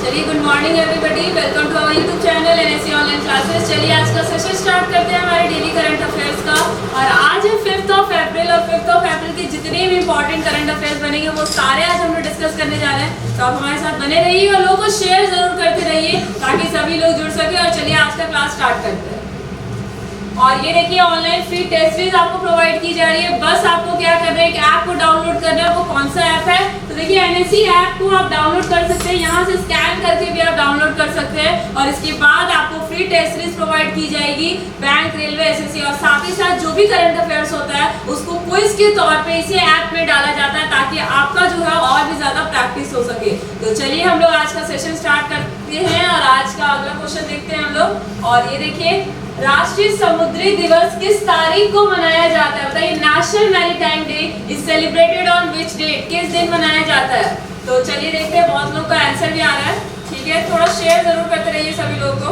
चलिए good morning everybody, welcome to our YouTube channel NSC online classes. चलिए आज का सेशन स्टार्ट करते हैं हमारे डेली करंट अफेयर्स का। और आज है 5th ऑफ अप्रैल और 5th ऑफ अप्रैल के जितने भी इंपॉर्टेंट करंट अफेयर्स बनेंगे वो सारे आज हम लोग डिस्कस करने जा रहे हैं। तो आप हमारे साथ बने रहिए और लोगों को शेयर जरूर करते रहिए ताकि सभी लोग जुड़ सके। और चलिए आज का क्लास स्टार्ट करते हैं। और ये देखिए ऑनलाइन फ्री टेस्ट सीरीज आपको प्रोवाइड की जा रही है। बस आपको क्या करना है कि ऐप को डाउनलोड करना है। वो कौन सा ऐप है तो देखिए एनएससी ऐप को आप डाउनलोड कर सकते हैं। यहाँ से स्कैन करके भी आप डाउनलोड कर सकते हैं और इसके बाद आपको फ्री टेस्ट सीरीज प्रोवाइड की जाएगी बैंक, रेलवे, एसएससी और साथ ही साथ जो भी करंट अफेयर्स होता है उसको क्विज के तौर पे इसी ऐप में डाला जाता है ताकि आपका जो है और भी ज्यादा प्रैक्टिस हो सके। तो चलिए हम लोग आज का सेशन स्टार्ट करते हैं और आज का अगला क्वेश्चन देखते हैं हम लोग। और ये देखिए राष्ट्रीय समुद्री दिवस किस तारीख को मनाया जाता है? बताइए। National Maritime Day is celebrated on which date? किस दिन मनाया जाता है? तो चलिए देखते हैं। बहुत लोग का आंसर भी आ रहा है, ठीक है। थोड़ा शेयर जरूर करते रहिए सभी लोगों को।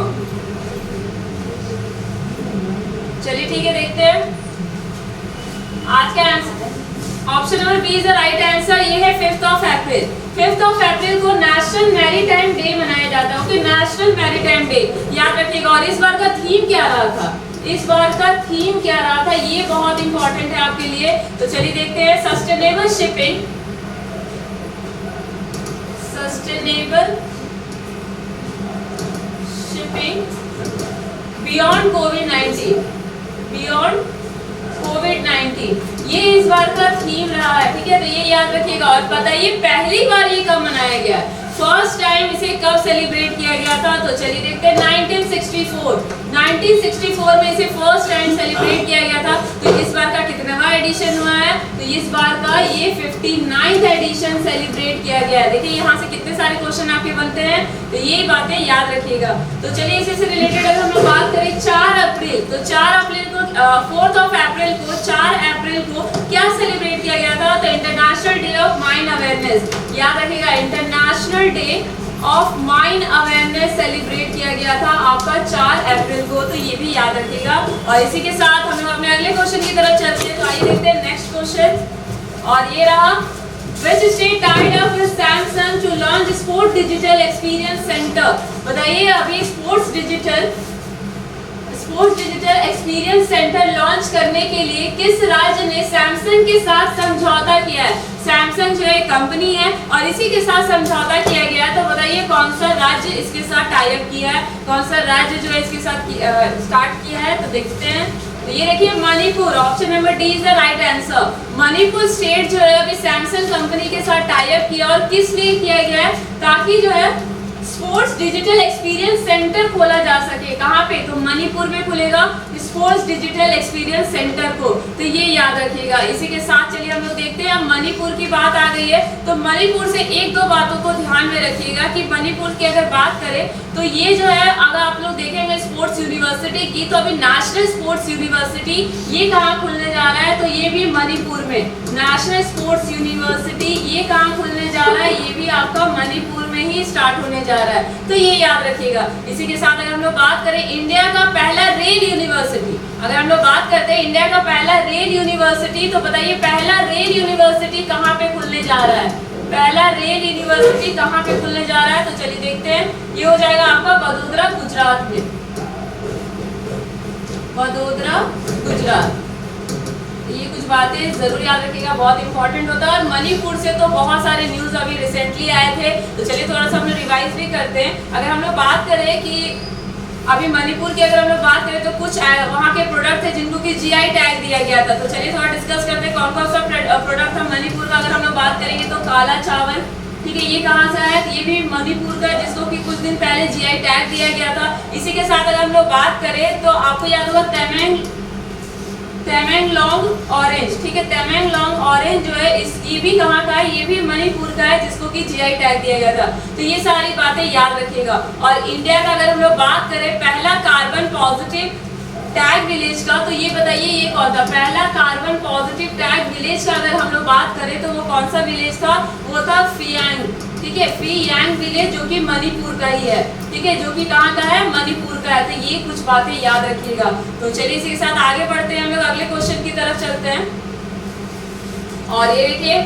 चलिए ठीक है, देखते हैं आज का answer. Option number B is the right answer. ये है 5th of April. 5th of April को नेशनल मैरीटाइम डे मनाया जाता है। ओके, नेशनल मैरीटाइम डे याद रखिएगा। और इस बार का थीम क्या रहा था? इस बार का थीम क्या रहा था ये बहुत इंपॉर्टेंट है आपके लिए। तो चलिए देखते हैं। Sustainable shipping, sustainable shipping beyond कोविड-19, बियॉन्ड कोविड-19 ये इस बार का थीम रहा है, ठीक है। तो ये याद रखिएगा। और बताइए पहली बार ये कब मनाया गया? फर्स्ट टाइम इसे कब सेलिब्रेट किया गया था? तो चलिए देखते हैं। 1964 में इसे फर्स्ट टाइम सेलिब्रेट किया गया था। तो इस बार का कितनावां एडिशन हुआ है? तो इस बार का ये 59th एडिशन सेलिब्रेट किया गया है। देखिए यहाँ से कितने सारे क्वेश्चन आपके बनते हैं, तो ये बातें याद रखिएगा। तो चलिए इसी से रिलेटेड अगर हम लोग बात करें 4 अप्रैल, तो 4 अप्रैल को 4th ऑफ अप्रैल को 4 अप्रैल को क्या सेलिब्रेट किया गया था? तो international day of mine awareness. याद रखिएगा, international day of mine awareness celebrate किया गया था आपका 4 अप्रैल को। तो ये भी याद रखिएगा। और इसी के साथ हम लोग अपने अगले क्वेश्चन की तरफ चलते हैं। तो आइए देखते हैं नेक्स्ट क्वेश्चन। और ये रहा, Which state tied up with Samsung to launch Sport Digital Experience Center? बताइए अभी sports digital experience centre launch करने के लिए किस राज्य ने सैमसंग के साथ समझौता किया है? सैमसंग जो है कंपनी है और इसी के साथ समझौता किया गया है। तो बताइए कौन सा राज्य इसके साथ टाई अप किया है, कौन सा राज्य जो है इसके साथ स्टार्ट किया है? तो देखते हैं। तो ये देखिए Manipur. Option number D is the right answer. Manipur state जो है अभी सैमसंग कंपनी के साथ टाई अप किया और किस लिए किया गया है? ताकि जो है स्पोर्ट्स डिजिटल एक्सपीरियंस सेंटर खोला जा सके। कहाँ पे? तो मणिपुर में खुलेगा स्पोर्ट्स डिजिटल एक्सपीरियंस सेंटर को। तो ये याद रखिएगा। इसी के साथ चलिए हम लोग देखते हैं। मणिपुर की बात आ गई है तो मणिपुर से एक दो बातों को ध्यान में रखिएगा कि मणिपुर की अगर बात करें तो ये जो है अगर आप लोग देखेंगे स्पोर्ट्स यूनिवर्सिटी की, तो अभी नेशनल स्पोर्ट्स यूनिवर्सिटी ये कहाँ खुलने जा रहा है? तो ये भी मणिपुर में। नेशनल स्पोर्ट्स यूनिवर्सिटी ये कहाँ खुलने जा रहा है? ये भी आपका मणिपुर में ही स्टार्ट होने जा रहा है। तो ये याद रखिएगा। इसी के साथ अगर हम लोग बात करें इंडिया का पहला रेल यूनिवर्सिटी, अगर हम लोग बात करते हैं इंडिया का पहला रेल यूनिवर्सिटी, तो बताइए पहला रेल यूनिवर्सिटी कहाँ पे खुलने जा रहा है? पहला रेल यूनिवर्सिटी कहाँ पे खुलने जा रहा है? तो चलिए देखते हैं। ये हो जाएगा आपका वडोदरा गुजरात में, वडोदरा गुजरात। ये कुछ बातें जरूर याद रखिएगा, बहुत इंपॉर्टेंट होता है। और मणिपुर से तो बहुत सारे न्यूज अभी रिसेंटली आए थे, तो चलिए थोड़ा सा हम लोग रिवाइज भी करते हैं। अगर हम लोग बात करें कि अभी मणिपुर की अगर हम लोग बात करें तो कुछ वहाँ के प्रोडक्ट थे जिनको कि जीआई टैग दिया गया था। तो चलिए थोड़ा डिस्कस करते हैं कौन कौन सा प्रोडक्ट था मणिपुर का। अगर हम लोग बात करेंगे तो काला चावल, ठीक है, ये कहाँ से आया? ये भी मणिपुर का, जिसको कि कुछ दिन पहले जीआई टैग दिया गया था। इसी के साथ अगर हम लोग बात करें तो आपको याद होगा तमेंगलोंग ऑरेंज, ठीक है, तमेंगलोंग ऑरेंज जो है ये भी कहाँ का है? ये भी मणिपुर का है, जिसको कि जीआई टैग दिया गया था। तो ये सारी बातें याद रखिएगा। और इंडिया का अगर हम लोग बात करें पहला कार्बन पॉजिटिव टैग विलेज का, तो ये बताइए ये कौन था? पहला कार्बन पॉजिटिव टैग विलेज का अगर हम लोग बात करें तो वो कौन सा विलेज था? वो था फियांग, ठीक है, फियांग विलेज, जो कि मणिपुर का ही है, ठीक है, जो कि कहाँ का है? मणिपुर का है। तो ये कुछ बातें याद रखिएगा। तो चलिए इसी के साथ आगे बढ़ते हैं, हम लोग अगले क्वेश्चन की तरफ चलते हैं। और ये देखिए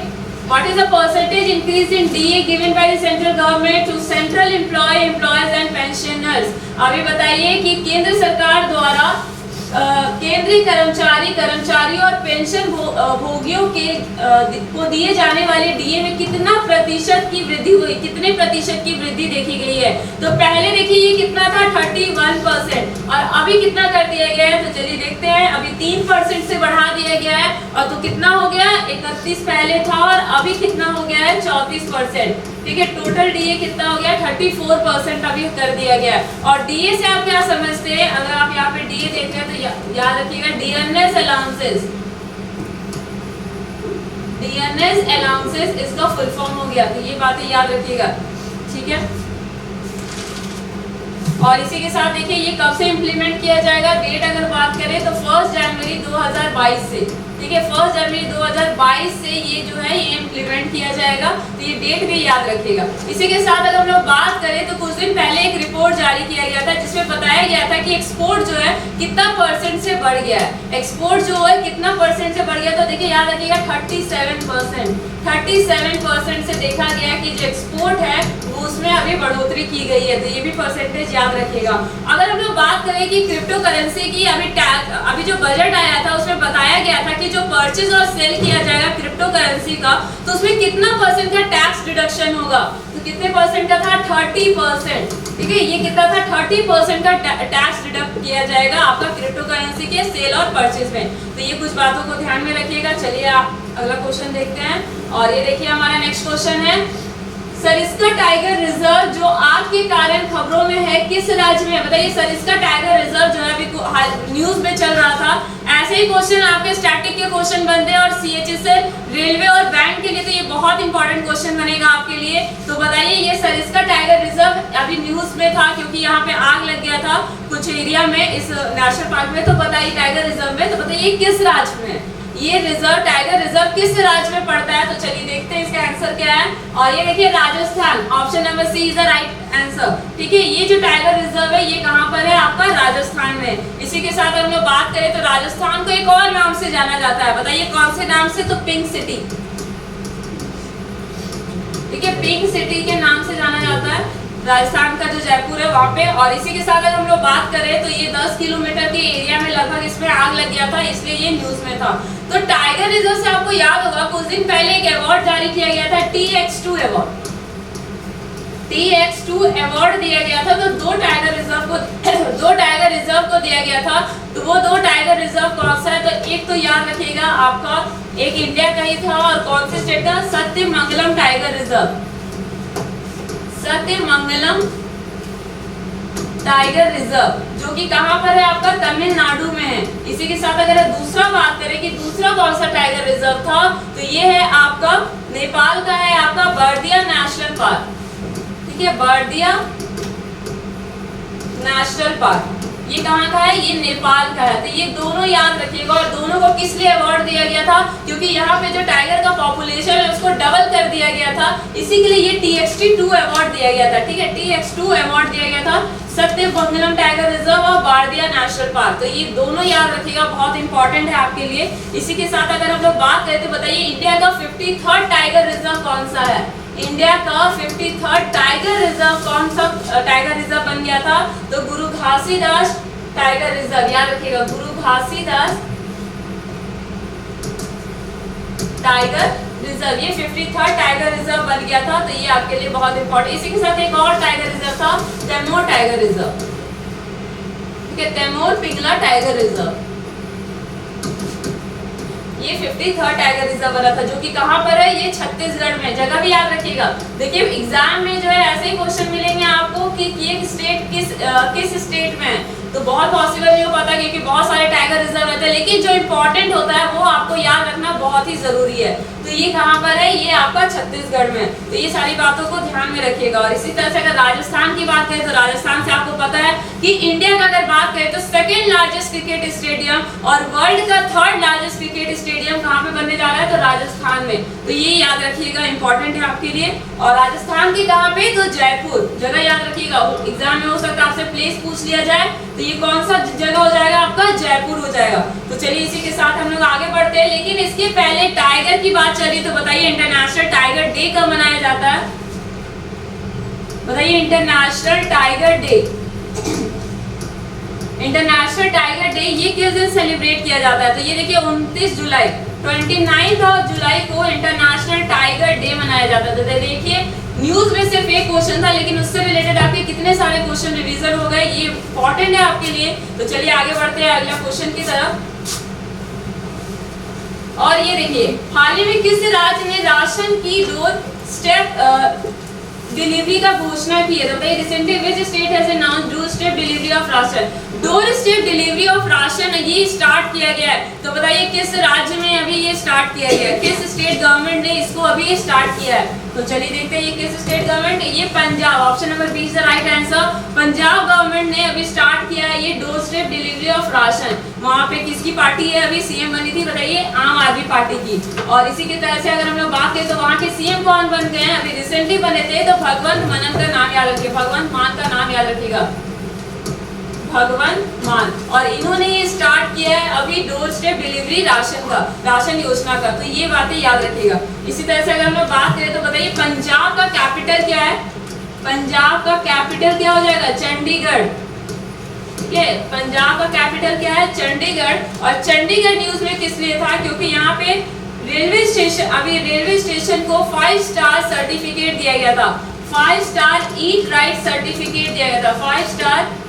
What is the percentage increase in DA given by the central government to central employees and pensioners? अभी बताइए कि केंद्र सरकार द्वारा केंद्रीय कर्मचारी और पेंशन भोगियों के को दिए जाने वाले डीए में कितना प्रतिशत की वृद्धि हुई, कितने प्रतिशत की वृद्धि देखी गई है। तो पहले देखिए ये कितना था 31% और अभी कितना कर दिया गया है, तो चलिए देखते हैं। अभी 3% से बढ़ा दिया गया है और तो कितना हो गया 31 पहले था और अभी कितना हो गया है 34%। ठीक है, टोटल डीए कितना हो गया 34% अभी कर दिया गया है। और डीए से आप क्या समझते हैं, अगर आप यहाँ पे डीए देख रहे हैं तो याद रखिएगा डियरनेस अलाउंसेस, डियरनेस अलाउंसेस इसका फुल फॉर्म हो गया, तो ये बातें याद रखिएगा। ठीक है, और इसी के साथ देखिए ये कब से इम्प्लीमेंट किया जाएगा, डेट अगर बात करें तो 1 जनवरी 2022 से। ठीक है, 1 जनवरी 2022 से ये जो है ये इम्प्लीमेंट किया जाएगा, तो ये डेट भी याद रखिएगा। इसी के साथ अगर हम लोग बात करें तो कुछ दिन पहले एक रिपोर्ट जारी किया गया था जिसमें बताया गया था कि एक्सपोर्ट जो है कितना परसेंट से बढ़ गया है, एक्सपोर्ट जो है कितना परसेंट से बढ़ गया। तो देखिए याद रखिएगा 37% से देखा गया कि जो एक्सपोर्ट है वो उसमें अभी बढ़ोतरी की गई है, तो ये भी परसेंटेज याद रखिएगा। अगर हम लोग बात करें कि क्रिप्टो करेंसी की अभी जो बजट आया था उसमें बताया गया था कि जो परचेज और सेल किया जाएगा क्रिप्टो करेंसी का, तो उसमें कितना परसेंट का टैक्स डिडक्शन होगा, तो कितने परसेंट का था 30%। ठीक है, ये कितना था 30% का टैक्स डिडक्ट किया जाएगा आपका क्रिप्टो करेंसी के सेल और परचेज में। तो ये कुछ बातों को ध्यान में रखिएगा। चलिए आप अगला क्वेश्चन देखते हैं, और ये देखिए हमारा नेक्स्ट क्वेश्चन है, सरिस्का टाइगर रिजर्व जो आग के कारण खबरों में है किस राज्य में है। बताइए, सरिस्का टाइगर रिजर्व जो है अभी न्यूज में चल रहा था, ऐसे ही क्वेश्चन आपके स्टैटिक के क्वेश्चन बनते हैं और सीएचएसएल, रेलवे और बैंक के लिए तो ये बहुत इंपॉर्टेंट क्वेश्चन बनेगा आपके लिए। तो बताइए ये सरिस्का टाइगर रिजर्व अभी न्यूज में था क्योंकि यहाँ पे आग लग गया था कुछ एरिया में इस नेशनल पार्क में। तो बताइए टाइगर रिजर्व में, तो बताइए किस राज्य में ये रिजर्व, टाइगर रिजर्व किस राज्य में पड़ता है। तो चलिए देखते हैं इसका आंसर क्या है, और ये देखिए Rajasthan, option number C is the right answer. ठीक है, ये जो टाइगर रिजर्व है ये कहाँ पर है आपका राजस्थान में। इसी के साथ हम लोग बात करें तो राजस्थान को एक और नाम से जाना जाता है, बताइए कौन से नाम से, तो पिंक सिटी। ठीक है, पिंक सिटी के नाम से जाना जाता है राजस्थान का जो जयपुर है वहाँ पे। और इसी के साथ अगर हम लोग बात करें तो ये 10 किलोमीटर के एरिया में लगभग इसमें आग लग गया था, इसलिए ये न्यूज में था। तो टाइगर रिजर्व से आपको याद होगा कुछ दिन पहले एक अवार्ड जारी किया गया था, TX2 अवार्ड, TX2 अवार्ड दिया गया था। तो दो टाइगर रिजर्व को दिया गया था, तो वो दो टाइगर रिजर्व कौन सा है, तो एक तो याद रखिएगा आपका एक इंडिया का ही था और कौन से स्टेट का, Sathyamangalam tiger reserve, Sathyamangalam tiger reserve जो कि कहां पर है आपका तमिलनाडु में है। इसी के साथ अगर दूसरा बात करें कि दूसरा कौन सा टाइगर रिजर्व था, तो ये है आपका नेपाल का है आपका बर्दिया नेशनल पार्क। ठीक है, बर्दिया नेशनल पार्क ये कहाँ का है, ये नेपाल का है। तो ये दोनों याद रखिएगा। और दोनों को किस लिए अवार्ड दिया गया था, क्योंकि यहाँ पे जो टाइगर का पॉपुलेशन है उसको डबल कर दिया गया था, इसी के लिए ये TX2 अवार्ड दिया गया था। ठीक है, TX2 अवार्ड दिया गया था सत्यमंगलम टाइगर रिजर्व और बारदिया नेशनल पार्क। तो ये दोनों याद रखिएगा, बहुत इंपॉर्टेंट है आपके लिए। इसी के साथ अगर हम लोग बात करें तो बताइए इंडिया का 53rd टाइगर रिजर्व कौन सा है, इंडिया का 53rd टाइगर रिजर्व कौन सा टाइगर रिजर्व बन गया था, तो गुरु घासीदास टाइगर रिजर्व, याद रखिएगा गुरु घासीदास टाइगर रिजर्व, ये 53rd टाइगर रिजर्व बन गया था। तो ये आपके लिए बहुत इंपॉर्टेंट। इसी के साथ एक और टाइगर रिजर्व था तैमूर टाइगर रिजर्व। ठीक है, तैमूर पिंगला टाइगर रिजर्व, ये 53rd टाइगर रिजर्व बना था जो कि कहां पर है, ये छत्तीसगढ़ में। जगह भी याद रखिएगा। देखिए एग्जाम में जो है ऐसे ही क्वेश्चन मिलेंगे आपको कि ये स्टेट किस स्टेट में है, तो बहुत पॉसिबल नहीं हो पाता क्योंकि बहुत सारे टाइगर रिजर्व रहते हैं, लेकिन जो इंपॉर्टेंट होता है वो आपको याद रखना बहुत ही जरूरी है। तो ये कहाँ पर है, ये आपका छत्तीसगढ़ में। तो ये सारी बातों को ध्यान में रखिएगा। और इसी तरह से अगर राजस्थान की बात करें तो राजस्थान से आपको पता है कि इंडिया का अगर बात करें तो सेकेंड लार्जेस्ट क्रिकेट स्टेडियम और वर्ल्ड का 3rd लार्जेस्ट क्रिकेट स्टेडियम कहाँ पे बनने जा रहा है, तो राजस्थान में। तो ये याद रखिएगा, इंपॉर्टेंट है आपके लिए। और राजस्थान की कहाँ पे, तो जयपुर। जगह याद रखिएगा, एग्जाम में हो सकता है आपसे प्लेस पूछ लिया जाए, तो तो ये कौन सा जगह हो जाएगा आपका, जयपुर हो जाएगा। तो चलिए इसी के साथ हम लोग आगे बढ़ते हैं, लेकिन इसके पहले टाइगर की बात चल रही, तो बताइए इंटरनेशनल टाइगर डे कब मनाया जाता है, बताइए international tiger day. International tiger day ये किस दिन सेलिब्रेट किया जाता है, तो ये देखिए 29 जुलाई 29 जुलाई को इंटरनेशनल टाइगर डे मनाया जाता है। तो देखिए न्यूज में सिर्फ एक क्वेश्चन था, लेकिन उससे रिलेटेड आपके कितने सारे क्वेश्चन रिवीजन हो गए, ये इंपॉर्टेंट है आपके लिए। तो चलिए आगे बढ़ते हैं अगला क्वेश्चन की तरफ। और ये देखिए हाल ही में किस राज्य ने राशन की डोर स्टेप डिलीवरी का घोषणा की है, तो बताइए recently which state has announced door step delivery of ration. Door step delivery of ration ये स्टार्ट किया गया है, तो बताइए किस राज्य में अभी ये स्टार्ट किया गया है, किस स्टेट गवर्नमेंट ने इसको अभी स्टार्ट किया है। तो चलिए देखते हैं ये किस स्टेट गवर्नमेंट, ये Punjab, option number B is the right answer. Punjab government ने अभी स्टार्ट किया है ये door step delivery of ration. वहां पे किसकी पार्टी है अभी सीएम बनी थी, बताइए आम आदमी पार्टी की। और इसी की तरह से अगर हम लोग बात करें तो वहां के सीएम कौन बन गए हैं, अभी रिसेंटली बने थे, तो भगवंत मानन का नाम याद रखिए, भगवंत मान का नाम याद रखिएगा, भगवंत मान। और इन्होंने ये स्टार्ट किया है अभी डोर स्टेप डिलीवरी राशन का, राशन योजना का, तो ये बातें याद रखिएगा। इसी तरह से अगर हम लोग बात करें तो बताइए पंजाब का कैपिटल क्या है, पंजाब का कैपिटल क्या हो जाएगा, चंडीगढ़। ठीक है, पंजाब का कैपिटल क्या है, चंडीगढ़। और चंडीगढ़ न्यूज में किस लिए था, क्योंकि यहाँ पे रेलवे स्टेशन, अभी रेलवे स्टेशन को 5 स्टार सर्टिफिकेट दिया गया था, 5 स्टार ईट राइट सर्टिफिकेट दिया गया था, 5 स्टार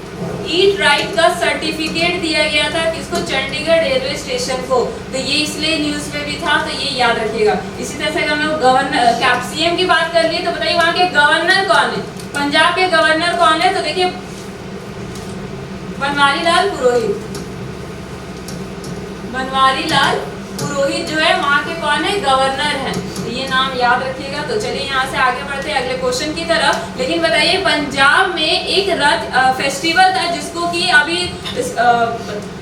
ईट राइट का सर्टिफिकेट दिया गया था किसको, चंडीगढ़ रेलवे स्टेशन को। तो ये इसलिए न्यूज में भी था, तो ये याद रखिएगा। इसी तरह से हम लोग गवर्नर सीएम की बात कर लिए, तो बताइए वहां के गवर्नर कौन है, पंजाब के गवर्नर कौन है, तो देखिए बनवारी लाल पुरोहित, बनवारी लाल पुरोहित जो है वहां के कौन है, गवर्नर हैं, तो ये नाम याद रखिएगा। तो चलिए यहाँ से आगे बढ़ते हैं अगले क्वेश्चन की तरफ। लेकिन बताइए पंजाब में एक रथ फेस्टिवल था जिसको कि अभी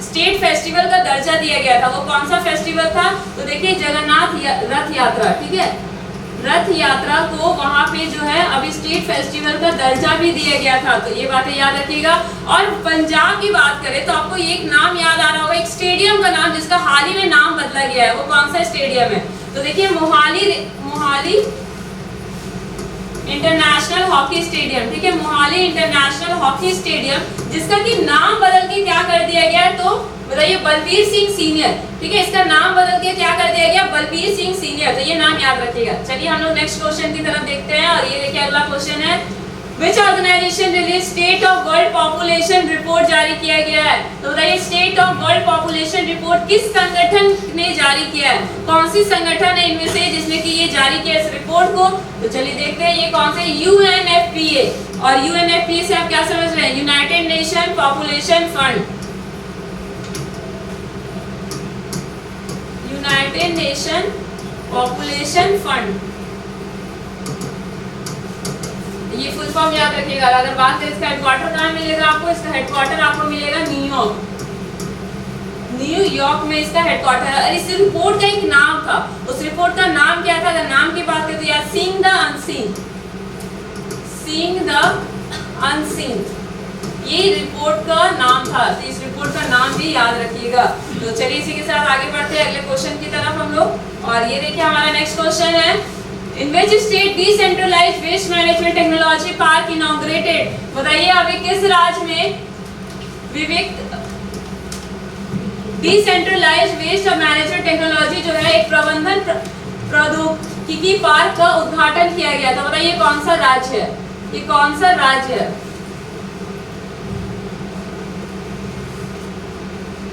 स्टेट फेस्टिवल का दर्जा दिया गया था, वो कौन सा फेस्टिवल था, तो देखिए जगन्नाथ रथ यात्रा। ठीक है, रथ यात्रा को वहां पे जो है अभी स्टेट फेस्टिवल का दर्जा भी दिया गया था, तो ये बातें याद रखिएगा। और पंजाब की बात करें तो आपको एक नाम याद आ रहा होगा, एक स्टेडियम का नाम जिसका हाल ही में नाम बदला गया है, वो कौन सा स्टेडियम है, तो देखिए मोहाली इंटरनेशनल हॉकी स्टेडियम। ठीक है, मोहाली इंटरनेशनल हॉकी स्टेडियम, जिसका कि नाम बदल के क्या कर दिया गया है, तो बताइए बलबीर सिंह सीनियर। ठीक है, इसका नाम बदल के क्या कर दिया गया, बलबीर सिंह सीनियर, तो ये नाम याद रखिएगा। चलिए हम लोग नेक्स्ट क्वेश्चन की तरफ देखते हैं, और ये देखिए अगला क्वेश्चन है, which organisation release state of world population report जारी किया गया है, तो बताइए state of world population report किस संगठन ने जारी किया है, कौन सी संगठन है इनमें से जिसने कि ये जारी किया इस रिपोर्ट को, तो चलिए देखते हैं ये कौन से, UNFPA। और UNFPA से आप क्या समझ रहे हैं, United nation population fund, United nation population fund, ये फुल फॉर्म याद रखिएगा। अगर बात करें इसका हेडक्वार्टर कहाँ मिलेगा आपको, इसका हेडक्वार्टर आपको मिलेगा न्यूयॉर्क में इसका हेडक्वार्टर है। और इस रिपोर्ट का एक नाम था, उस रिपोर्ट का नाम क्या था, अगर नाम की बात करें तो यार seeing the unseen, seeing the unseen ये रिपोर्ट का नाम था, तो इस रिपोर्ट का नाम भी याद रखिएगा। तो चलिए इसी के साथ आगे बढ़ते हैं अगले क्वेश्चन की तरफ हम लोग। और ये देखिए हमारा नेक्स्ट क्वेश्चन है, in which state decentralised waste management technology park inaugurated, बताइए अभी किस राज्य में विवेक डिसेंट्रलाइज्ड वेस्ट मैनेजमेंट टेक्नोलॉजी जो है एक प्रबंधन प्रौद्योगिकी पार्क का उद्घाटन किया गया था, बताइए कौन सा राज्य है, ये कौन सा राज्य है।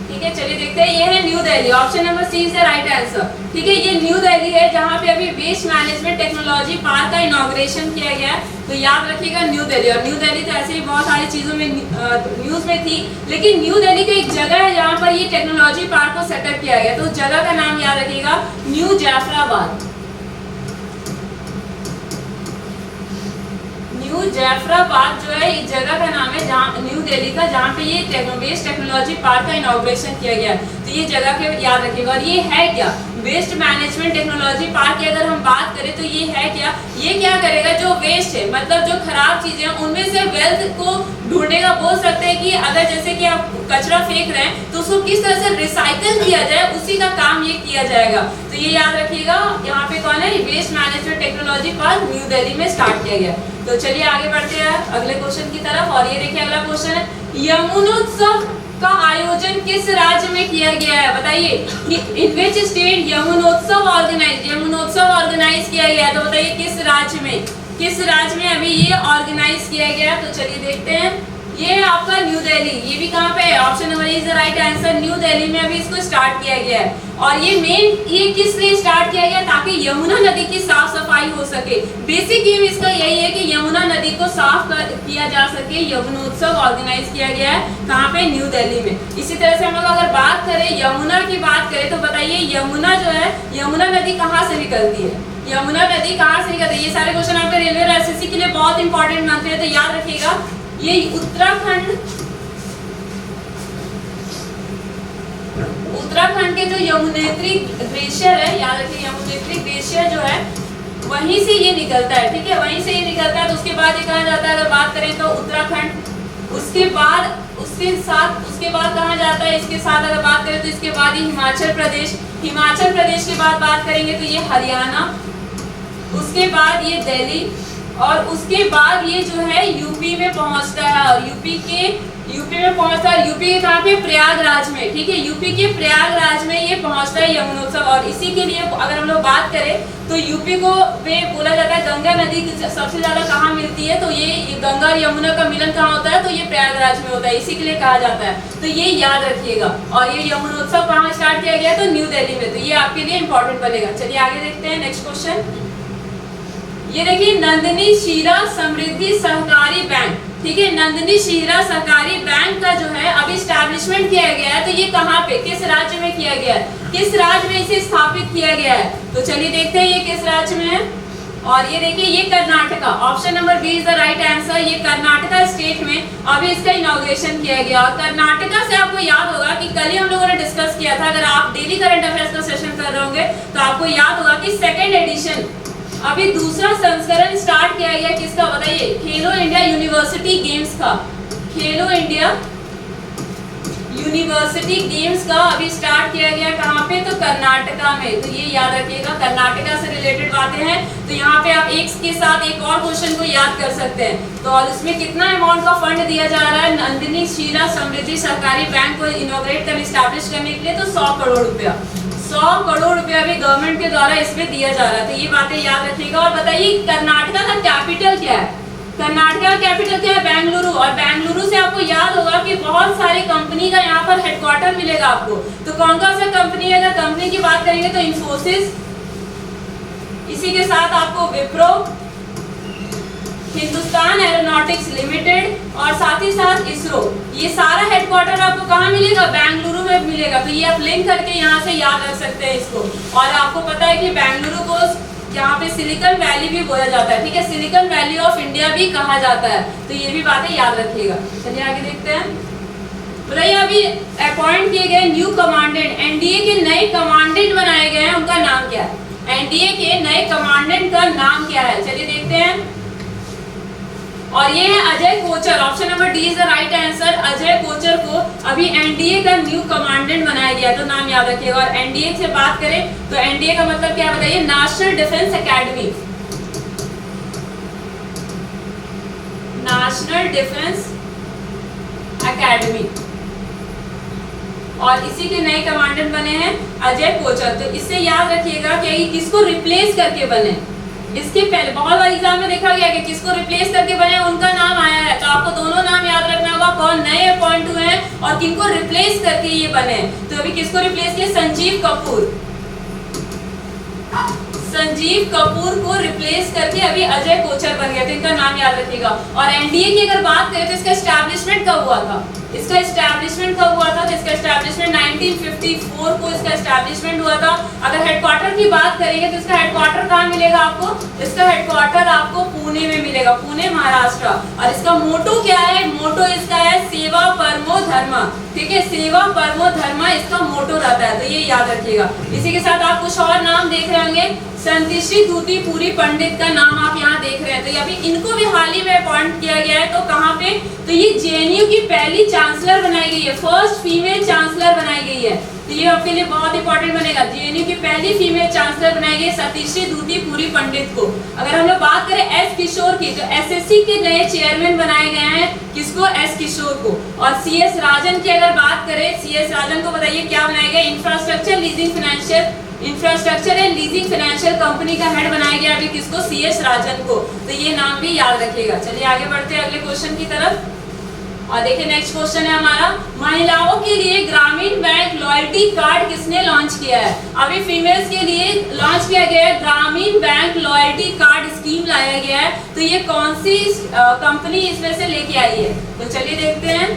ठीक है, चलिए देखते हैं, ये है New Delhi, option number C is the right answer. ठीक है, ये न्यू दिल्ली है जहां पे अभी वेस्ट मैनेजमेंट टेक्नोलॉजी पार्क का इनॉग्रेशन किया गया है, तो याद रखिएगा न्यू दिल्ली। और न्यू दिल्ली तो ऐसे ही बहुत सारी चीजों में न्यूज में थी, लेकिन न्यू दिल्ली का एक जगह है जहां पर ये टेक्नोलॉजी पार्क को सेटअप किया गया, तो उस जगह का नाम याद रखिएगा, न्यू जाफराबाद, न्यू जाफराबाद जो है इस जगह का नाम है जहाँ न्यू दिल्ली का, जहाँ पे ये वेस्ट टेक्नोलॉजी पार्क का इनॉग्रेशन किया गया है, तो ये जगह के याद रखिएगा। और ये है क्या, वेस्ट मैनेजमेंट टेक्नोलॉजी पार्क की अगर हम बात करें तो ये है क्या, ये क्या करेगा, जो वेस्ट है मतलब जो खराब चीजें हैं उनमें से वेल्थ को ढूंढने का, बोल सकते हैं कि अगर जैसे कि आप कचरा फेंक रहे हैं तो उसको किस तरह से रिसाइकल किया जाए, उसी का काम ये किया जाएगा। तो ये याद रखिएगा, यहाँ पे कौन है, waste management technology park New Delhi में स्टार्ट किया गया। तो चलिए आगे बढ़ते हैं अगले क्वेश्चन की तरफ। और ये देखिए अगला क्वेश्चन है, यमुनोत्सव का आयोजन किस राज्य में किया गया है, बताइए। इन विच स्टेट यमुनोत्सव ऑर्गेनाइज किया गया है, तो बताइए किस राज्य में, किस राज्य में अभी ये ऑर्गेनाइज किया गया। तो चलिए देखते हैं, ये है आपका न्यू दिल्ली, ये भी कहाँ पे है, option number is the right answer, new Delhi में अभी इसको स्टार्ट किया गया है। और ये किस लिए स्टार्ट किया गया, ताकि यमुना नदी की साफ सफाई हो सके। बेसिक एम इसका यही है कि यमुना नदी को साफ किया जा सके। यमुनोत्सव ऑर्गेनाइज किया गया है कहाँ पे, न्यू दिल्ली में। इसी तरह से हम लोग अगर बात करें, यमुना की बात करें तो बताइए यमुना जो है, यमुना नदी कहाँ से निकलती है, यमुना नदी कहाँ से निकलती है। ये सारे क्वेश्चन आपके रेलवे और एसएससी के लिए बहुत इंपॉर्टेंट मानते हैं, तो याद रखिएगा। ये उत्तराखंड के जो यमुनेत्री ग्लेशियर है, याद रखिए यमुनेत्री ग्लेशियर जो है वहीं से ये निकलता है, ठीक है, वहीं से ये निकलता है। तो उसके बाद ये कहा जाता है, अगर बात करें तो उत्तराखंड, उसके बाद कहाँ जाता है, इसके साथ अगर बात करें तो इसके बाद ही हिमाचल प्रदेश के बाद बात करेंगे तो ये हरियाणा, उसके बाद ये दिल्ली, और उसके बाद ये जो है यूपी में पहुंचता है। और यूपी में पहुंचता है, यूपी के कहाँ पे, प्रयागराज में, ठीक है, यूपी के प्रयागराज में ये पहुंचता है यमुनोत्सव। और इसी के लिए अगर हम लोग बात करें तो यूपी को में बोला जाता है गंगा नदी सबसे ज्यादा कहाँ मिलती है, तो ये गंगा और यमुना का मिलन कहाँ होता है, तो ये प्रयागराज में होता है, इसी के लिए कहा जाता है। तो ये याद रखिएगा। और ये यमुनोत्सव कहाँ स्टार्ट किया गया, तो न्यू दिल्ली में, तो ये आपके लिए इंपॉर्टेंट बनेगा। चलिए आगे देखते हैं नेक्स्ट क्वेश्चन। ये देखिए, नंदिनी शीरा समृद्धि सहकारी बैंक, ठीक है, नंदिनी शीरा सहकारी बैंक का जो है अभी स्टैब्लिशमेंट किया गया है, तो ये कहाँ पे, किस राज्य में किया गया है, किस राज्य में इसे स्थापित किया गया है। तो चलिए देखते हैं ये किस राज्य में है। और ये देखिए, ये Karnataka, option number B is the right answer, ये कर्नाटका स्टेट में अभी इसका इनॉग्रेशन किया गया। और कर्नाटका से आपको याद होगा कि कल ही हम लोगों ने डिस्कस किया था, अगर आप डेली करंट अफेयर्स का सेशन कर रहे होंगे तो आपको याद होगा कि सेकेंड एडिशन, अभी दूसरा संस्करण स्टार्ट किया गया किसका, बताइए, खेलो इंडिया यूनिवर्सिटी गेम्स का, खेलो इंडिया यूनिवर्सिटी गेम्स का अभी स्टार्ट किया गया कहाँ पे, तो कर्नाटका में। तो ये याद रखिएगा, कर्नाटका से रिलेटेड बातें हैं, तो यहाँ पे आप एक के साथ एक और क्वेश्चन को याद कर सकते हैं। तो और इसमें कितना अमाउंट का फंड दिया जा रहा है नंदिनी शीरा समृद्धि सहकारी बैंक को इनॉग्रेट कर स्टैब्लिश करने के लिए, तो 100 करोड़ रुपया, 100 करोड़ रुपया भी गवर्नमेंट के द्वारा इसमें दिया जा रहा है। तो ये बातें याद रखिएगा। और बताइए कर्नाटका का कैपिटल क्या है, कर्नाटका का कैपिटल क्या है, बेंगलुरु। और बेंगलुरु से आपको याद होगा कि बहुत सारी कंपनी का यहाँ पर हेडक्वार्टर मिलेगा आपको। तो कौन कौन सा कंपनी है, अगर कंपनी की बात करेंगे तो इंफोसिस, इसी के साथ आपको विप्रो, हिंदुस्तान एरोनॉटिक्स लिमिटेड, और साथ ही साथ इसरो। ये सारा हेडक्वार्टर आपको कहाँ मिलेगा, बेंगलुरु में मिलेगा। तो ये आप लिंक करके यहाँ से याद रख सकते हैं इसको। और आपको पता है कि बेंगलुरु को यहाँ पे सिलिकॉन वैली भी बोला जाता है, ठीक है, सिलिकॉन वैली ऑफ इंडिया भी कहा जाता है। तो ये भी बातें याद रखिएगा। चलिए आगे देखते हैं। बताइए, अभी अपॉइंट किए गए न्यू कमांडेंट, एनडीए के नए कमांडेंट बनाए गए हैं, उनका नाम क्या है, एनडीए के नए कमांडेंट का नाम क्या है, चलिए देखते हैं। और ये है Ajay Kochhar, option number D is the right answer. Ajay Kochhar को अभी एनडीए का न्यू कमांडेंट बनाया गया, तो नाम याद रखिएगा। और एनडीए से बात करें तो एनडीए का मतलब क्या बताइए, national defence academy, national defence academy. और इसी के नए कमांडेंट बने हैं अजय कोचर। तो इससे याद रखिएगा कि किसको रिप्लेस करके बने, इसके पहले बहुत बार एग्जाम में देखा गया कि किसको रिप्लेस करके बने, उनका नाम आया है। तो आपको दोनों नाम याद रखना होगा, कौन नए अपॉइंट हुए हैं और किनको रिप्लेस करके ये बने। तो अभी किसको रिप्लेस किया, संजीव कपूर, संजीव कपूर को रिप्लेस करके अभी अजय कोचर बन गया। तो इनका नाम याद रखिएगा। और एनडीए की अगर बात करें तो इसका एस्टैब्लिशमेंट कब हुआ था, इसका एस्टैब्लिशमेंट कब हुआ था, तो इसका एस्टैब्लिशमेंट 1954 को इसका एस्टैब्लिशमेंट हुआ था। अगर हेडक्वार्टर की बात करेंगे तो इसका हेडक्वार्टर कहाँ मिलेगा आपको, इसका हेडक्वार्टर आपको पुणे में मिलेगा, पुणे महाराष्ट्र। और इसका मोटो क्या है, मोटो इसका है सेवा परमो धर्म, ठीक है, सेवा परमो धर्मा इसका मोटो रहता है, तो ये याद रखिएगा। इसी के साथ आप कुछ और नाम देख रहे होंगे, संतिश्री धूती पूरी पंडित का नाम आप यहाँ देख रहे हैं, तो अभी इनको भी हाल ही में अपॉइंट किया गया है। तो कहाँ पे, तो ये जेएनयू की पहली चांसलर बनाई गई है, फर्स्ट फीमेल चांसलर बनाई गई है, तो ये आपके लिए बहुत इंपॉर्टेंट बनेगा। जेएनयू की पहली फीमेल चांसलर बनाई गई सतीश्री धूती पूरी पंडित को। अगर हम लोग बात करें एस किशोर की, तो एसएससी के नए चेयरमैन बनाए गए हैं, किसको, एस किशोर को। और सीएस राजन की अगर बात करें, सीएस राजन को बताइए क्या बनाया गया, infrastructure and leasing financial company का हेड बनाया गया अभी किसको, सीएस राजन को, तो ये नाम भी याद रखिएगा। चलिए आगे बढ़ते हैं अगले क्वेश्चन की तरफ। और देखिए नेक्स्ट क्वेश्चन है हमारा, महिलाओं के लिए ग्रामीण बैंक लॉयल्टी कार्ड किसने लॉन्च किया है। अभी फीमेल्स के लिए लॉन्च किया गया है ग्रामीण बैंक लॉयल्टी कार्ड स्कीम लाया गया है, तो ये कौन सी कंपनी इसमें से लेके आई है, तो चलिए देखते हैं।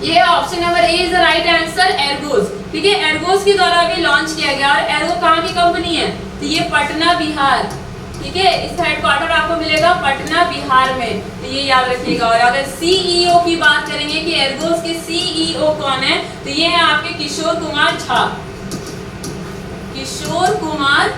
ये option number A is the right answer, Ergos. ठीक है, एर्गोस के द्वारा अभी लॉन्च किया गया, और एर्गो कहाँ की कंपनी है, तो ये पटना बिहार, ठीक है, इसका हेडक्वार्टर आपको मिलेगा पटना बिहार में, तो ये याद रखिएगा। और अगर सीईओ की बात करेंगे कि एर्गोस के सीईओ कौन है, तो ये है आपके किशोर कुमार झा, किशोर कुमार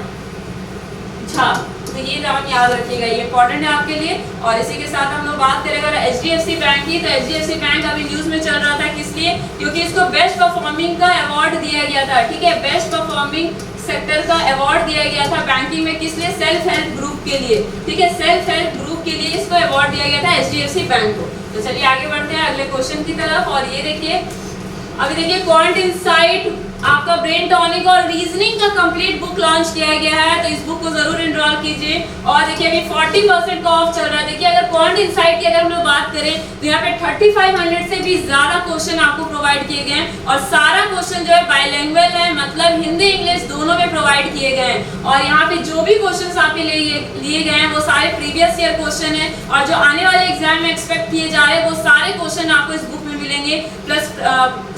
झा, तो ये नाम याद रखिएगा, ये इंपॉर्टेंट है आपके लिए। और इसी के साथ हम लोग बात करें अगर एचडीएफसी बैंक की, तो एचडीएफसी बैंक अभी न्यूज में चल रहा था, किस लिए, क्योंकि इसको बेस्ट परफॉर्मिंग का अवार्ड दिया गया था। ठीक है, बेस्ट परफॉर्मिंग सेक्टर का अवार्ड दिया गया था बैंकिंग में, किस लिए, सेल्फ हेल्प ग्रुप के लिए। ठीक है, सेल्फ हेल्प ग्रुप के लिए इसको अवार्ड दिया गया था एचडीएफसी बैंक को। तो चलिए आगे बढ़ते हैं अगले क्वेश्चन की तरफ। और ये देखिए, अभी देखिए क्वांट इनसाइट आपका ब्रेन टॉनिक और रीजनिंग का कंप्लीट बुक लॉन्च किया गया है, तो इस बुक को जरूर एनरोल कीजिए। और देखिए अभी 40% का ऑफ चल रहा है। देखिए अगर क्वांट इनसाइट की अगर हम लोग बात करें, तो यहाँ पे 3500 से भी ज्यादा क्वेश्चन आपको प्रोवाइड किए गए हैं, और सारा क्वेश्चन जो है बाइलिंगुअल है, मतलब हिंदी इंग्लिश दोनों में प्रोवाइड किए गए हैं। और यहाँ पे जो भी क्वेश्चन आपके लिए गए हैं वो सारे प्रीवियस ईयर क्वेश्चन है, और जो आने वाले एग्जाम में एक्सपेक्ट किए जा रहे हैं वो सारे क्वेश्चन आपको इस बुक में मिलेंगे, प्लस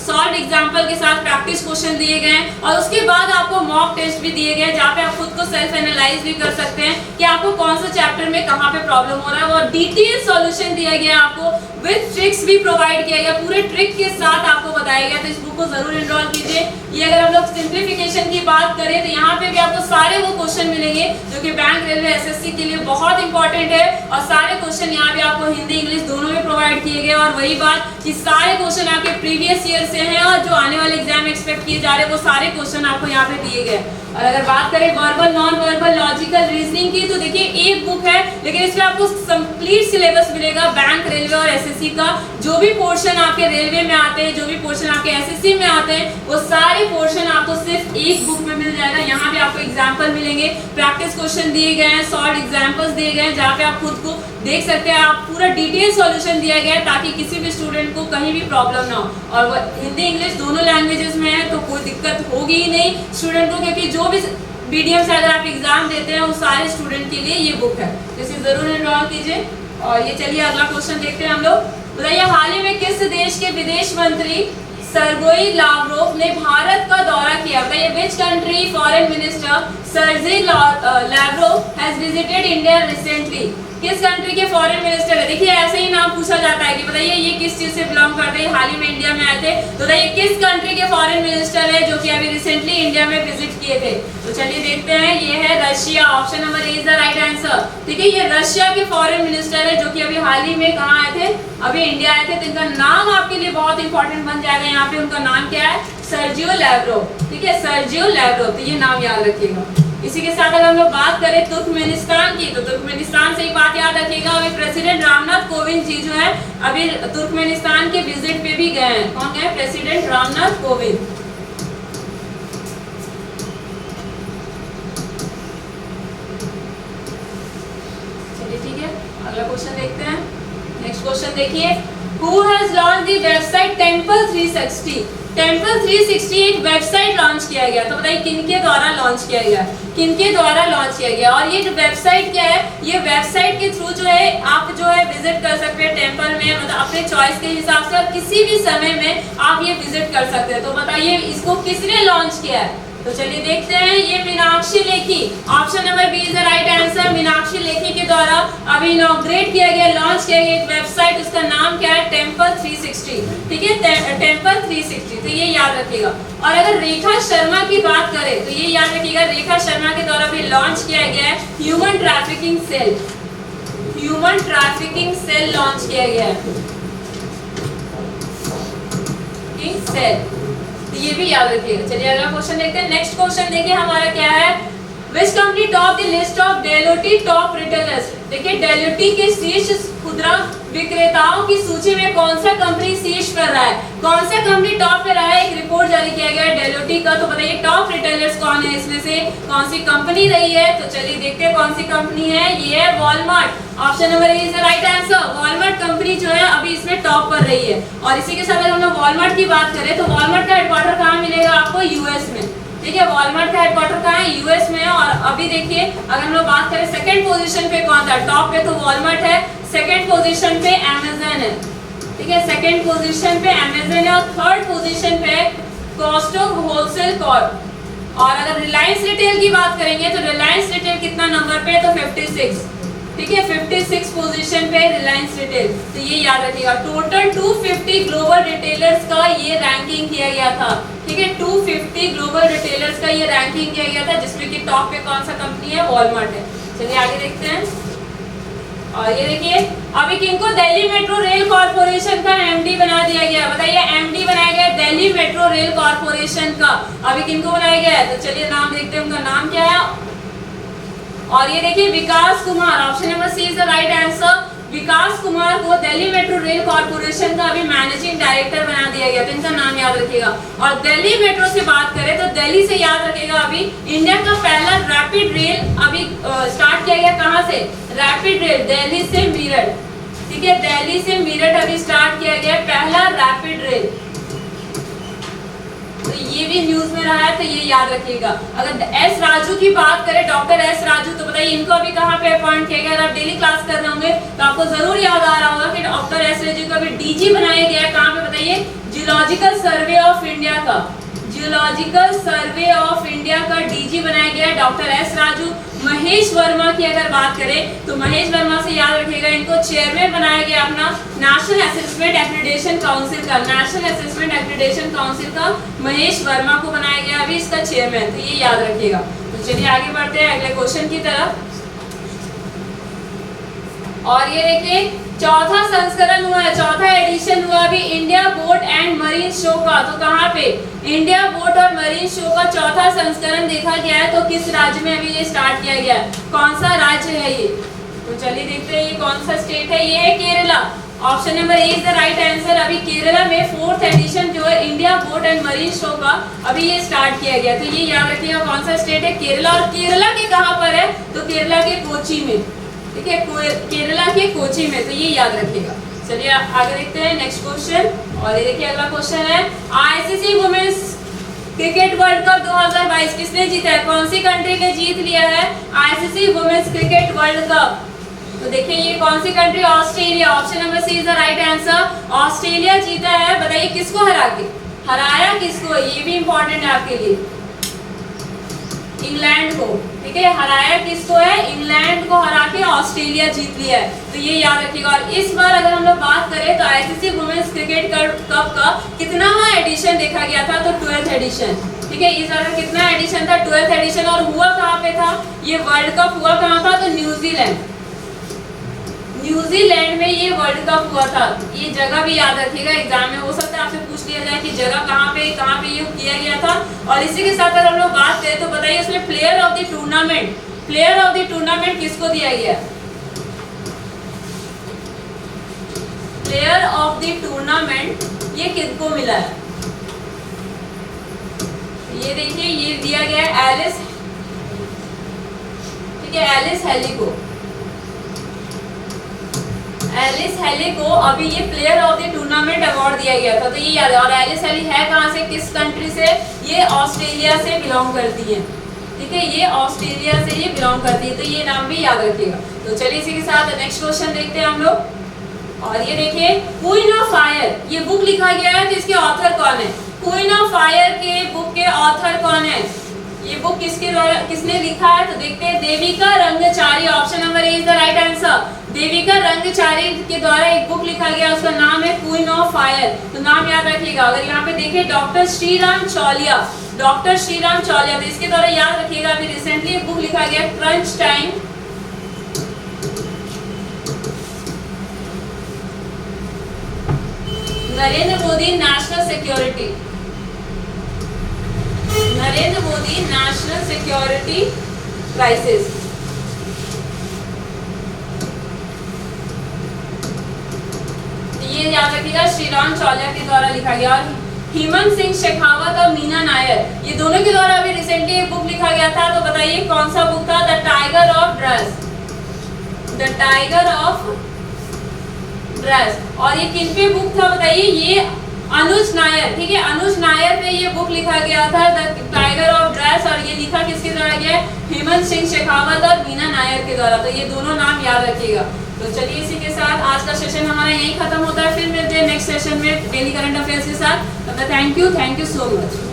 सॉल्व एग्जाम्पल के साथ प्रैक्टिस क्वेश्चन दिए गए हैं। और उसके बाद आपको मॉक टेस्ट भी दिए गए, जहाँ पे आप खुद को सेल्फ एनालाइज भी कर सकते हैं कि आपको कौन सा चैप्टर में कहाँ पे प्रॉब्लम हो रहा है। और डिटेल सॉल्यूशन दिया गया आपको, विद ट्रिक्स भी प्रोवाइड किया गया, पूरे ट्रिक के साथ आपको बताया गया, तो इस बुक को जरूर एनरोल कीजिए। ये अगर हम लोग सिंप्लीफिकेशन की बात करें, तो यहाँ पे भी आपको सारे वो क्वेश्चन मिलेंगे जो कि बैंक, रेलवे, एसएससी के लिए बहुत इंपॉर्टेंट है, और सारे क्वेश्चन यहाँ पे आपको हिंदी इंग्लिश दोनों में प्रोवाइड किए गए। और वही बात कि सारे क्वेश्चन आपके प्रीवियस ईयर से हैं, और जो आने वाले एग्जाम एक्सपेक्ट किए जा रहे हैं वो सारे क्वेश्चन आपको यहाँ पे दिए गए। और अगर बात करें verbal, non verbal, logical reasoning की, तो देखिए एक बुक है, लेकिन इसमें आपको कंप्लीट सिलेबस मिलेगा बैंक, रेलवे और एसएससी का। जो भी पोर्शन आपके रेलवे में आते हैं, जो भी पोर्शन आपके एसएससी में आते हैं, वो सारे पोर्शन आपको सिर्फ एक बुक में मिल जाएगा। यहाँ पे आपको एग्जाम्पल मिलेंगे, प्रैक्टिस क्वेश्चन दिए गए हैं, सॉल्व एग्जाम्पल्स दिए गए हैं, जहाँ पे आप खुद को देख सकते हैं, आप पूरा डिटेल सॉल्यूशन दिया गया है, ताकि किसी भी स्टूडेंट को कहीं भी प्रॉब्लम ना हो। और हिंदी इंग्लिश दोनों लैंग्वेजेस में है, तो कोई दिक्कत होगी ही नहीं स्टूडेंट को, क्योंकि जो भी मीडियम से अगर आप एग्जाम देते हैं, वो सारे स्टूडेंट के लिए ये बुक है, इसे जरूर एनरोल कीजिए। और ये चलिए अगला क्वेश्चन देखते हैं हम लोग। बताइए हाल ही में किस देश के विदेश मंत्री सर्गेई लावरोव ने भारत का दौरा किया। बताइए which country foreign minister Sergey Lavrov has visited India recently. किस कंट्री के फॉरेन मिनिस्टर है। देखिए ऐसे ही नाम पूछा जाता है कि बताइए ये किस चीज से बिलोंग करते हैं, हाल ही में इंडिया में आए थे, तो बताइए किस कंट्री के फॉरेन मिनिस्टर है जो कि अभी रिसेंटली इंडिया में विजिट किए थे। तो चलिए देखते हैं, ये है Russia, option number A is the right answer. ठीक है, ये रशिया के फॉरेन मिनिस्टर है जो कि अभी हाल ही में कहाँ आए थे, अभी इंडिया आए थे। तो इनका नाम आपके लिए बहुत इंपॉर्टेंट बन जाएगा, यहाँ पे उनका नाम क्या है, सर्जियो लैवरोव। ठीक है, सर्जियो लैवरोव, तो ये नाम याद रखिएगा। इसी के साथ अगर हम लोग बात करें तुर्कमेनिस्तान की, तो तुर्कमेनिस्तान से एक बात याद रखिएगा, अभी प्रेसिडेंट रामनाथ कोविंद जी जो है अभी तुर्कमेनिस्तान के विजिट पे भी गए हैं। कौन गए, प्रेसिडेंट रामनाथ कोविंद। चलिए ठीक है, अगला क्वेश्चन देखते हैं। नेक्स्ट क्वेश्चन देखिए, Who has launched the website Temple 360? Temple 360 एक वेबसाइट लॉन्च किया गया, तो बताइए किनके द्वारा लॉन्च किया गया, किनके द्वारा लॉन्च किया गया। और ये जो वेबसाइट क्या है, ये वेबसाइट के थ्रू जो है आप जो है विजिट कर सकते हैं टेम्पल में, मतलब अपने चॉइस के हिसाब से, और किसी भी समय में आप ये विजिट कर सकते हैं। तो बताइए इसको किसने लॉन्च किया है, तो चलिए देखते हैं, ये Meenakshi Lekhi, option number B is the right answer. Meenakshi Lekhi के द्वारा अभी इनॉग्रेट किया गया, लॉन्च किया गया एक वेबसाइट, उसका नाम क्या है, टेम्पल 360, ठीक है, टेम्पल 360, तो ये याद रखिएगा। और अगर रेखा शर्मा की बात करें तो ये याद रखिएगा, रेखा शर्मा के द्वारा भी लॉन्च किया गया है human trafficking cell, human trafficking cell launch किया गया है, सेल, तो ये भी याद रखिएगा। चलिए अगला क्वेश्चन देखते हैं। नेक्स्ट क्वेश्चन देखिए हमारा क्या है, which company top the list of Deloitte top retailers. देखिए डेलोटी के शीर्ष खुदरा विक्रेताओं की सूची में कौन सा कंपनी शीर्ष पर रहा है, कौन सा कंपनी टॉप पे रहा है, एक रिपोर्ट जारी किया गया है डेलोटी का। तो बताइए टॉप रिटेलर्स कौन है, इसमें से कौन सी कंपनी रही है। तो चलिए देखते हैं कौन सी कंपनी है, ये है Walmart, option number A is the right answer. Walmart company जो है अभी इसमें टॉप पर रही है। और इसी के साथ अगर हम लोग वॉलमार्ट की बात करें तो वॉलमार्ट का हेडक्वार्टर कहाँ मिलेगा आपको, यूएस में, ठीक है। वॉलमार्ट का हेडक्वार्टर कहाँ है, यूएस में है। और अभी देखिए अगर हम लोग बात करें सेकंड पोजीशन पे कौन था, टॉप पे तो वॉलमार्ट है, सेकंड पोजीशन पे अमेज़न है, ठीक है, सेकंड पोजीशन पे अमेज़न है। और थर्ड पोजीशन पे कॉस्टको होलसेल कॉर्प। और अगर रिलायंस रिटेल की बात करेंगे तो रिलायंस रिटेल कितना नंबर पे है, तो 56, ठीक है, 56 पोजीशन पे रिलायंस रिटेल। तो ये याद रखिएगा, टोटल 250 ग्लोबल रिटेलर्स का ये रैंकिंग किया गया था, ठीक है, 250 ग्लोबल रिटेलर्स का ये रैंकिंग किया गया था, जिसमें कि टॉप पे कौन सा कंपनी है, वॉलमार्ट है। चलिए आगे देखते हैं। और ये देखिए अभी किनको दिल्ली मेट्रो रेल कॉर्पोरेशन का एमडी बना दिया गया, बताइए एमडी बनाया गया दिल्ली मेट्रो रेल कॉर्पोरेशन का, अभी किनको बनाया गया है। तो चलिए नाम देखते हैं, उनका नाम क्या है। और ये देखिए Vikas Kumar, option number C is the right answer. Vikas Kumar को दिल्ली मेट्रो रेल कॉर्पोरेशन का अभी मैनेजिंग डायरेक्टर बना दिया गया, तो इनका नाम याद रखिएगा। और दिल्ली मेट्रो से बात करें तो दिल्ली से याद रखिएगा, अभी इंडिया का पहला रैपिड रेल अभी स्टार्ट किया गया, कहां से, रैपिड रेल दिल्ली से मेरठ, ठीक है, दिल्ली से मेरठ अभी स्टार्ट किया गया पहला रैपिड रेल। तो ये भी न्यूज में रहा है, तो ये याद रखिएगा। अगर एस राजू की बात करें, डॉक्टर एस राजू, तो बताइए इनको अभी कहाँ पे अपॉइंट किया गया। अगर आप डेली क्लास कर रहे होंगे तो आपको जरूर याद आ रहा होगा कि डॉक्टर एस राजू को अभी डीजी बनाया गया है, कहाँ पे बताइए, जियोलॉजिकल सर्वे ऑफ इंडिया का, जियोलॉजिकल सर्वे ऑफ इंडिया का डीजी बनाया गया है डॉक्टर एस राजू। महेश वर्मा की अगर बात करें तो महेश वर्मा से याद रखिएगा, इनको चेयरमैन बनाया गया अपना नेशनल असेसमेंट एक्रीडिटेशन काउंसिल का, नेशनल असेसमेंट एक्रीडिटेशन काउंसिल का महेश वर्मा को बनाया गया अभी इसका चेयरमैन, तो ये याद रखिएगा। तो चलिए आगे बढ़ते हैं अगले क्वेश्चन की तरफ। और ये देखिए चौथा संस्करण हुआ है, चौथा एडिशन हुआ अभी India boat and marine show का। तो कहाँ पे, इंडिया बोट और मरीन शो का चौथा संस्करण देखा गया है, तो किस राज्य में अभी ये स्टार्ट किया गया है, कौन सा राज्य है ये। तो चलिए देखते हैं ये कौन सा स्टेट है, ये है Kerala, option number A is the right answer. अभी केरला में फोर्थ एडिशन जो है India boat and marine show का अभी ये स्टार्ट किया गया, तो ये याद रखिएगा कौन सा स्टेट है, केरला। और केरला के कहाँ पर है, तो केरला के कोची में, ठीक है, केरला के कोची में, तो ये याद रखिएगा। चलिए आगे देखते हैं नेक्स्ट क्वेश्चन। और ये देखिए अगला क्वेश्चन है, ICC women's cricket world cup 2022 किसने जीता है, कौन सी कंट्री ने जीत लिया है ICC women's cricket world cup. तो देखिए ये कौन सी country, Australia, option number C is the right answer. Australia जीता है, बताइए किसको हरा के, हराया किसको, ये भी इंपॉर्टेंट है आपके लिए, इंग्लैंड को, ठीक है, हराया किसको है, इंग्लैंड को हरा के ऑस्ट्रेलिया जीत लिया है, तो ये याद रखिएगा। और इस बार अगर हम लोग बात करें तो आईसीसी वुमेन्स क्रिकेट कप का कितनावां एडिशन देखा गया था, तो 12th एडिशन, ठीक है, इस बार कितना एडिशन था, 12th एडिशन। और हुआ कहाँ पे था, ये वर्ल्ड कप हुआ कहाँ था, तो न्यूजीलैंड, न्यूजीलैंड में ये वर्ल्ड कप हुआ था। ये जगह भी याद रखिएगा, एग्जाम में हो सकता है आपसे पूछ लिया जाए कि जगह कहाँ पे ये किया गया था। और इसी के साथ अगर हम लोग बात करें तो बताइए उसमें player of the tournament, player of the tournament किसको दिया गया, प्लेयर ऑफ द टूर्नामेंट ये किसको मिला है, ये देखिए ये दिया गया है एलिस, ठीक है, एलिस हेली को, एलिस हेली को अभी ये player of the tournament award दिया गया था, तो ये याद है। और एलिस हेली है कहाँ से, किस कंट्री से, ये ऑस्ट्रेलिया से बिलोंग करती है, ठीक है, ये ऑस्ट्रेलिया से ये बिलोंग करती है, तो ये नाम भी याद रखिएगा। तो चलिए इसी के साथ नेक्स्ट क्वेश्चन देखते हैं हम लोग। और ये देखिए क्वीन ऑफ फायर, ये बुक लिखा गया है, तो इसके ऑथर कौन है, क्वीन ऑफ फायर के बुक के ऑथर कौन है, ये बुक किसके द्वारा, किसने लिखा है? तो देखते हैं, Devika Rangachari, option number A is the right answer. Devika Rangachari के द्वारा एक बुक लिखा गया, उसका नाम है क्वीन ऑफ फायर। तो नाम याद रखिएगा। अगर यहाँ पे देखें डॉक्टर श्रीराम चौलिया, डॉक्टर श्रीराम चौलिया, तो इसके द्वारा याद रखिएगा अभी रिसेंटली एक बुक लिखा गया crunch time, Narendra Modi national security, Narendra Modi national security crisis. ये याद रखिएगा श्रीराम चौलिया के द्वारा लिखा गया। और हेमंत सिंह शेखावत और मीना नायर, ये दोनों के द्वारा अभी रिसेंटली एक बुक लिखा गया था। तो बताइए कौन सा बुक था? The tiger of dress, the tiger of dress. और ये किन पे बुक था बताइए? ये अनुज नायर, ठीक है, अनुज नायर पे ये बुक लिखा गया था, द टाइगर ऑफ ड्रेस। और ये लिखा किसके द्वारा गया? हेमंत सिंह शेखावत और मीना नायर के द्वारा। तो ये दोनों नाम याद रखिएगा। तो चलिए इसी के साथ आज का सेशन हमारा यहीं खत्म होता है। फिर मिलते हैं नेक्स्ट सेशन में डेली करंट अफेयर्स के साथ। तब तक थैंक यू सो मच।